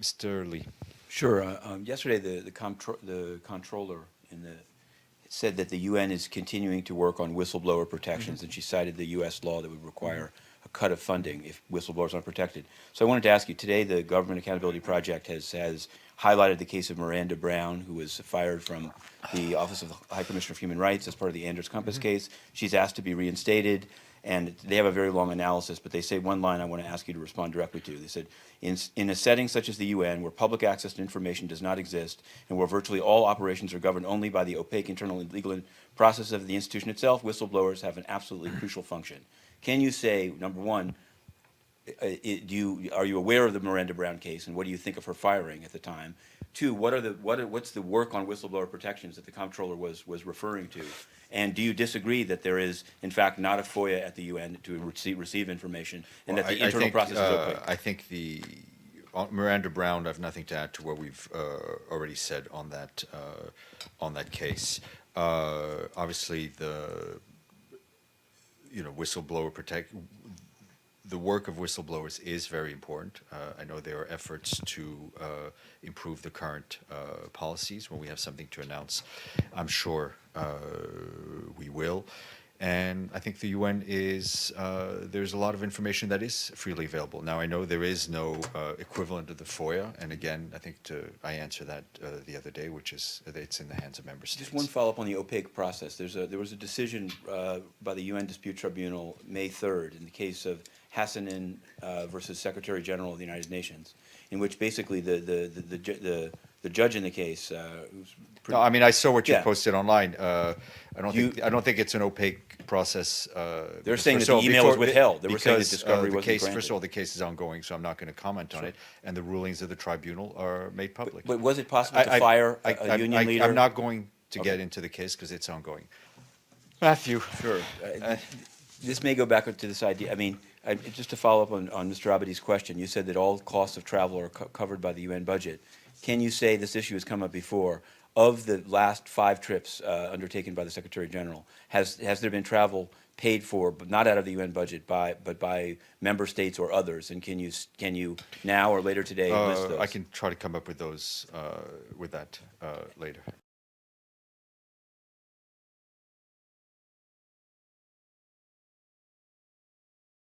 Mr. Lee. Sure. Yesterday, the comptroller said that the UN is continuing to work on whistleblower protections, and she cited the U.S. law that would require a cut of funding if whistleblowers aren't protected. So I wanted to ask you, today the Government Accountability Project has highlighted the case of Miranda Brown, who was fired from the Office of the High Commissioner of Human Rights as part of the Anders Compass case. She's asked to be reinstated, and they have a very long analysis, but they say one line I want to ask you to respond directly to. They said, in a setting such as the UN, where public access to information does not exist, and where virtually all operations are governed only by the opaque internal and legal process of the institution itself, whistleblowers have an absolutely crucial function. Can you say, number one, are you aware of the Miranda Brown case, and what do you think of her firing at the time? Two, what's the work on whistleblower protections that the comptroller was referring to? And do you disagree that there is, in fact, not a FOIA at the UN to receive information, and that the internal process is opaque? I think on Miranda Brown, I have nothing to add to what we've already said on that case. Obviously, the work of whistleblowers is very important. I know there are efforts to improve the current policies. When we have something to announce, I'm sure we will. And I think the UN there's a lot of information that is freely available. Now, I know there is no equivalent of the FOIA, and again, I think I answered that the other day, which is that it's in the hands of member states. Just one follow-up on the opaque process. There was a decision by the UN Dispute Tribunal May 3rd in the case of Hassanin versus Secretary General of the United Nations, in which basically the judge in the case. No, I mean, I saw what you Yeah. posted online. I don't think it's an opaque process. They're saying that the email was withheld. They were saying that discovery wasn't granted. First of all, the case is ongoing, so I'm not going to comment on it. And the rulings of the tribunal are made public. But was it possible to fire a union leader? I'm not going to get into the case because it's ongoing. Matthew. Sure. This may go back to this idea. I mean, just to follow up on Mr. Abadi's question, you said that all costs of travel are covered by the UN budget. Can you say, this issue has come up before, of the last 5 trips undertaken by the Secretary General, has there been travel paid for, but not out of the UN budget, but by member states or others? And can you now or later today list those? I can try to come up with those with that later.